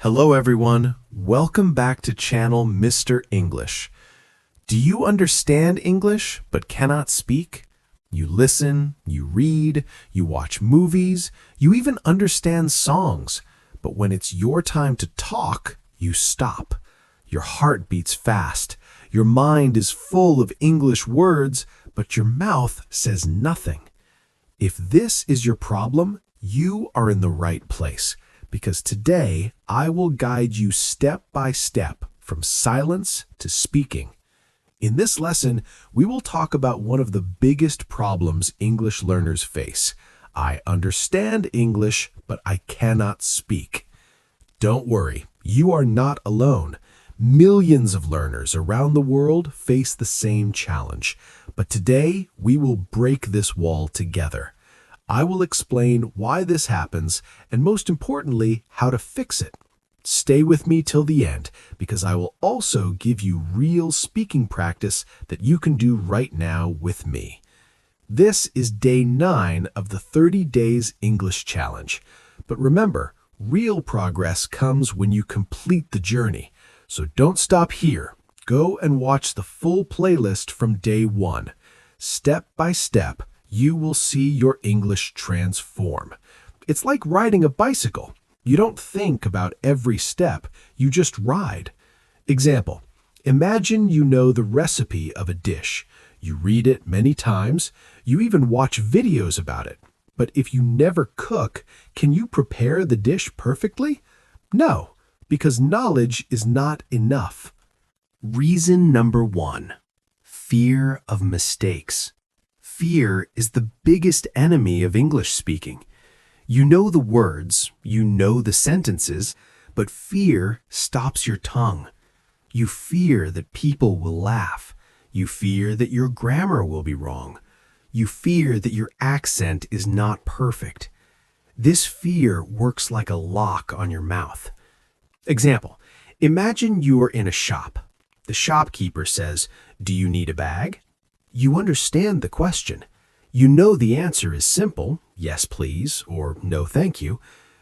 Hello everyone, welcome back to channel Mr. English. Do you understand English but cannot speak? You listen, you read, you watch movies, you even understand songs. But when it's your time to talk, you stop. Your heart beats fast. Your mind is full of English words, but your mouth says nothing. If this is your problem, you are in the right place. Because today, I will guide you step by step from silence to speaking. In this lesson, we will talk about one of the biggest problems English learners face. I understand English, but I cannot speak. Don't worry, you are not alone. Millions of learners around the world face the same challenge. But today, we will break this wall together. I will explain why this happens and, most importantly, how to fix it. Stay with me till the end because I will also give you real speaking practice that you can do right now with me. This is day 9 of the 30 Days English Challenge. But remember, real progress comes when you complete the journey. So don't stop here. Go and watch the full playlist from day 1. Step by step, you will see your English transform. It's like riding a bicycle. You don't think about every step, you just ride. Example, imagine you know the recipe of a dish. You read it many times, you even watch videos about it. But if you never cook, can you prepare the dish perfectly? No, because knowledge is not enough. Reason number 1, fear of mistakes. Fear is the biggest enemy of English speaking. You know the words, you know the sentences, but fear stops your tongue. You fear that people will laugh. You fear that your grammar will be wrong. You fear that your accent is not perfect. This fear works like a lock on your mouth. Example, imagine you are in a shop. The shopkeeper says, "Do you need a bag?" You understand the question. You know the answer is simple, yes please, or no thank you,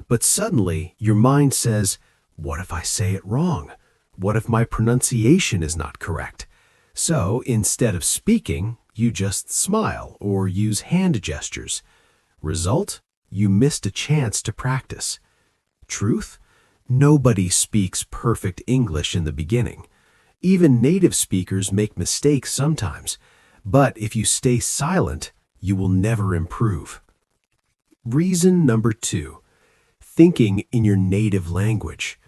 but suddenly your mind says, what if I say it wrong? What if my pronunciation is not correct? So instead of speaking, you just smile or use hand gestures. Result? You missed a chance to practice. Truth? Nobody speaks perfect English in the beginning. Even native speakers make mistakes sometimes. But if you stay silent, you will never improve. Reason number 2, thinking in your native language.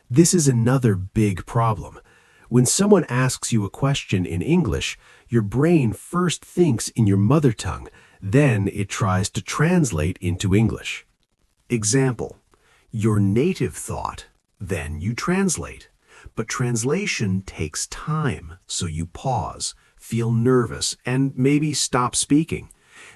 This is another big problem. When someone asks you a question in English, your brain first thinks in your mother tongue, then it tries to translate into English. Example, your native thought, then you translate. But translation takes time, so you pause, feel nervous, and maybe stop speaking.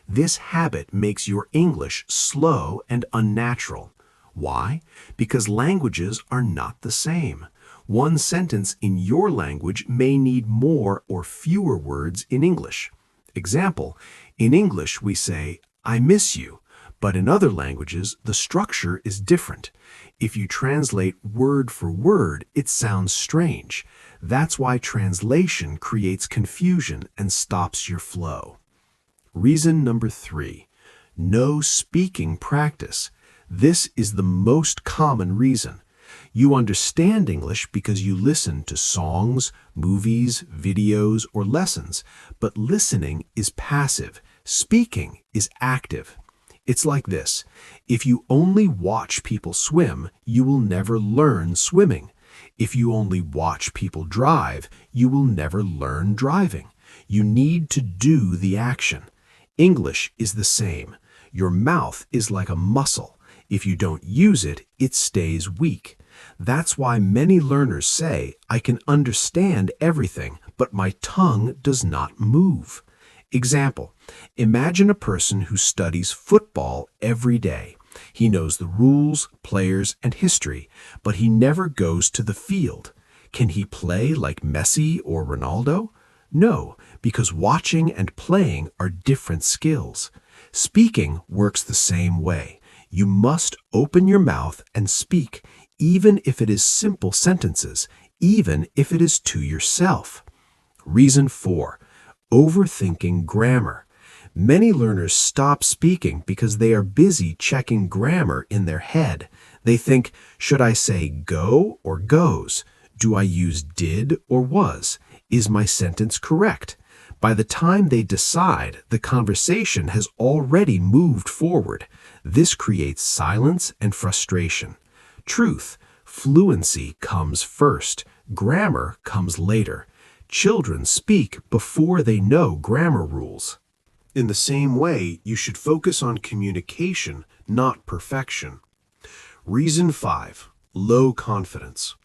This habit makes your English slow and unnatural. Why? Because languages are not the same. One sentence in your language may need more or fewer words in English. Example, in English we say, "I miss you," but in other languages the structure is different. If you translate word for word, it sounds strange. That's why translation creates confusion and stops your flow. Reason number 3, no speaking practice. This is the most common reason. You understand English because you listen to songs, movies, videos, or lessons, but listening is passive. Speaking is active. It's like this. If you only watch people swim, you will never learn swimming. If you only watch people drive, you will never learn driving. You need to do the action. English is the same. Your mouth is like a muscle. If you don't use it, it stays weak. That's why many learners say, "I can understand everything, but my tongue does not move." Example, imagine a person who studies football every day. He knows the rules, players, and history, but he never goes to the field. Can he play like Messi or Ronaldo? No, because watching and playing are different skills. Speaking works the same way. You must open your mouth and speak, even if it is simple sentences, even if it is to yourself. Reason 4. Overthinking grammar. Many learners stop speaking because they are busy checking grammar in their head. They think, should I say go or goes? Do I use did or was? Is my sentence correct? By the time they decide, the conversation has already moved forward. This creates silence and frustration. Truth, fluency comes first. Grammar comes later. Children speak before they know grammar rules. In the same way, you should focus on communication, not perfection. Reason 5. Low confidence.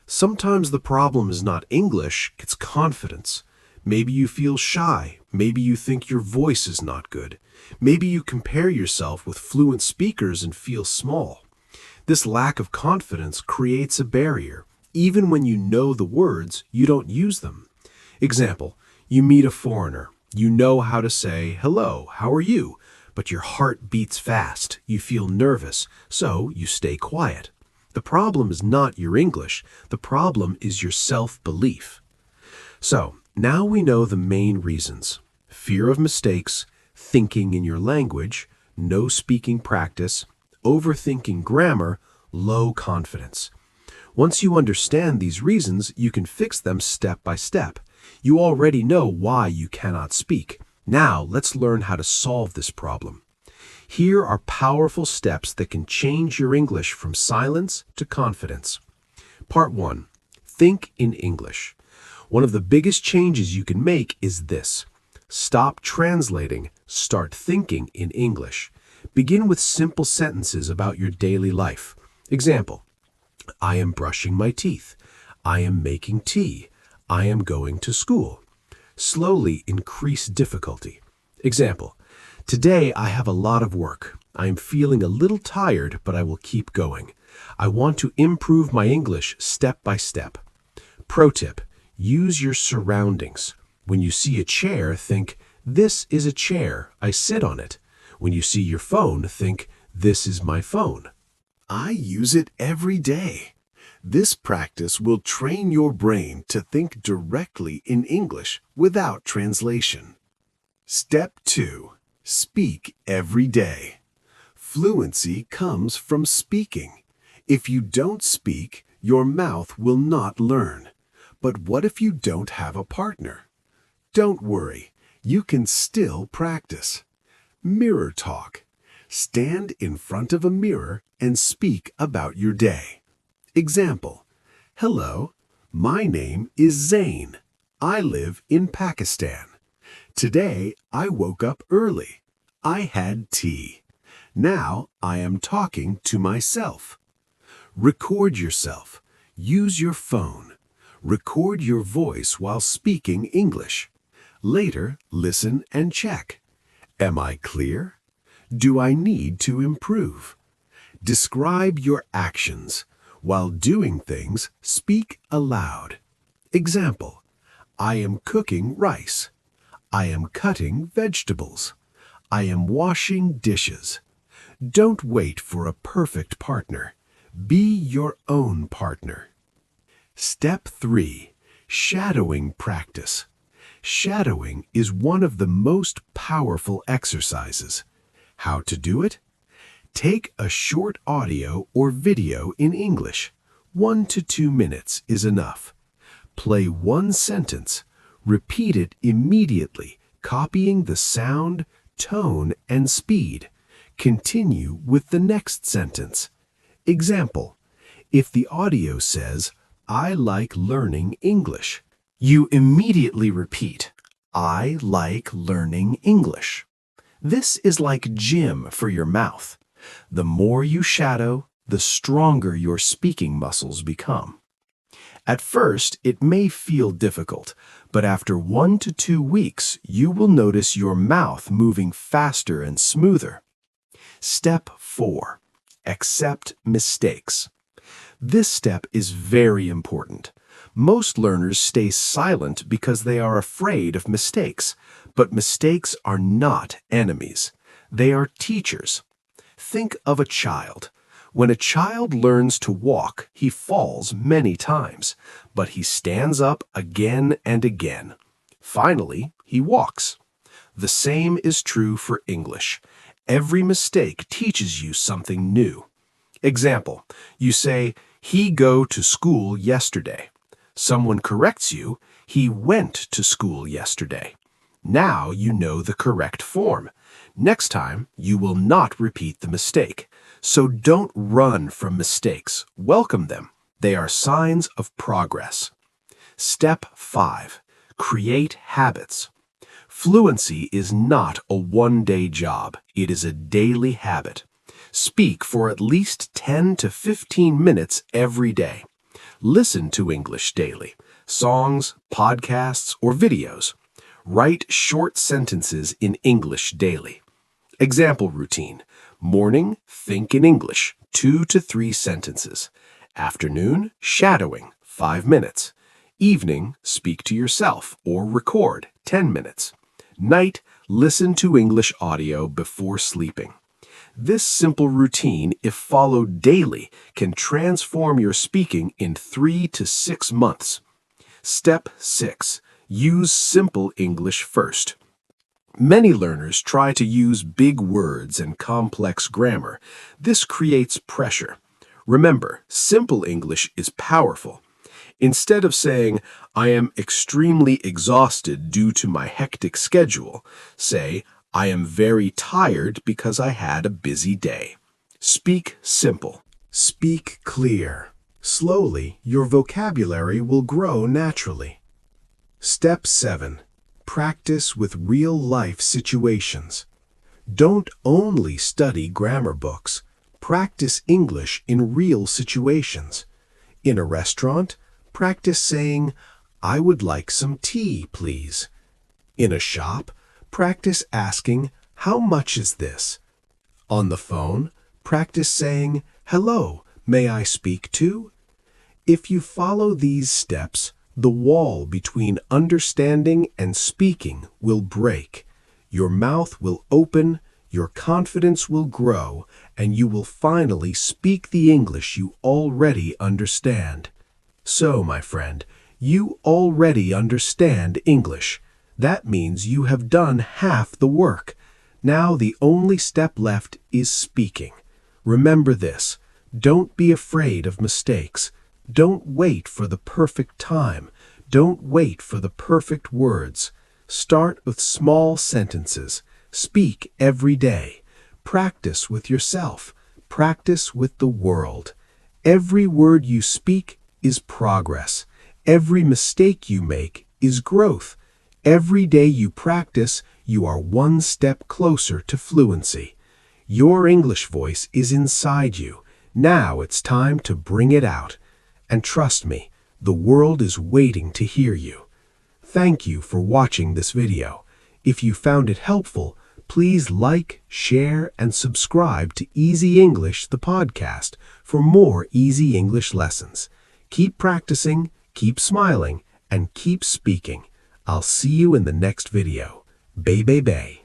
Sometimes the problem is not English, it's confidence. Maybe you feel shy. Maybe you think your voice is not good. Maybe you compare yourself with fluent speakers and feel small. This lack of confidence creates a barrier. Even when you know the words, you don't use them. Example, you meet a foreigner. You know how to say, hello, how are you? But your heart beats fast. You feel nervous, so you stay quiet. The problem is not your English. The problem is your self-belief. So, now we know the main reasons. Fear of mistakes, thinking in your language, no speaking practice, overthinking grammar, low confidence. Once you understand these reasons, you can fix them step by step. You already know why you cannot speak. Now, let's learn how to solve this problem. Here are powerful steps that can change your English from silence to confidence. Part 1. Think in English. One of the biggest changes you can make is this. Stop translating, start thinking in English. Begin with simple sentences about your daily life. Example, I am brushing my teeth. I am making tea. I am going to school. Slowly increase difficulty. Example, today I have a lot of work. I am feeling a little tired, but I will keep going. I want to improve my English step by step. Pro tip, use your surroundings. When you see a chair, think, this is a chair, I sit on it. When you see your phone, think, this is my phone. I use it every day. This practice will train your brain to think directly in English without translation. Step 2. Speak every day. Fluency comes from speaking. If you don't speak, your mouth will not learn. But what if you don't have a partner? Don't worry, you can still practice. Mirror talk. Stand in front of a mirror and speak about your day. Example, hello, my name is Zain. I live in Pakistan. Today I woke up early. I had tea. Now I am talking to myself. Record yourself. Use your phone. Record your voice while speaking English. Later, listen and check. Am I clear? Do I need to improve? Describe your actions. While doing things, speak aloud. Example, I am cooking rice. I am cutting vegetables. I am washing dishes. Don't wait for a perfect partner. Be your own partner. Step 3. Shadowing practice. Shadowing is one of the most powerful exercises. How to do it? Take a short audio or video in English. 1 to 2 minutes is enough. Play one sentence. Repeat it immediately, copying the sound, tone, and speed. Continue with the next sentence. Example, if the audio says, I like learning English, you immediately repeat, I like learning English. This is like gym for your mouth. The more you shadow, the stronger your speaking muscles become. At first, it may feel difficult, but after 1 to 2 weeks, you will notice your mouth moving faster and smoother. Step 4. Accept mistakes. This step is very important. Most learners stay silent because they are afraid of mistakes, but mistakes are not enemies. They are teachers. Think of a child. When a child learns to walk, he falls many times, but he stands up again and again. Finally, he walks. The same is true for English. Every mistake teaches you something new. Example, you say, "He go to school yesterday." Someone corrects you, "He went to school yesterday." Now you know the correct form. Next time, you will not repeat the mistake. So don't run from mistakes. Welcome them. They are signs of progress. Step 5. Create habits. Fluency is not a one-day job. It is a daily habit. Speak for at least 10 to 15 minutes every day. Listen to English daily, songs, podcasts, or videos. Write short sentences in English daily. Example routine. Morning, think in English, 2 to 3 sentences. Afternoon, shadowing, 5 minutes. Evening, speak to yourself or record, 10 minutes. Night, listen to English audio before sleeping. This simple routine, if followed daily, can transform your speaking in 3 to 6 months. Step 6. Use simple English first. Many learners try to use big words and complex grammar. This creates pressure. Remember, simple English is powerful. Instead of saying, "I am extremely exhausted due to my hectic schedule," say, "I am very tired because I had a busy day." Speak simple. Speak clear. Slowly, your vocabulary will grow naturally. Step 7. Practice with real-life situations. Don't only study grammar books. Practice English in real situations. In a restaurant, practice saying, "I would like some tea, please." In a shop, practice asking, "How much is this?" On the phone, practice saying, "Hello, may I speak to?" If you follow these steps, the wall between understanding and speaking will break. Your mouth will open, your confidence will grow, and you will finally speak the English you already understand. So, my friend, you already understand English. That means you have done half the work. Now the only step left is speaking. Remember this. Don't be afraid of mistakes. Don't wait for the perfect time. Don't wait for the perfect words. Start with small sentences. Speak every day. Practice with yourself. Practice with the world. Every word you speak is progress. Every mistake you make is growth. Every day you practice, you are one step closer to fluency. Your English voice is inside you. Now it's time to bring it out. And trust me, the world is waiting to hear you. Thank you for watching this video. If you found it helpful, please like, share, and subscribe to Easy English, the podcast, for more easy English lessons. Keep practicing, keep smiling, and keep speaking. I'll see you in the next video. Bay, bay, bay.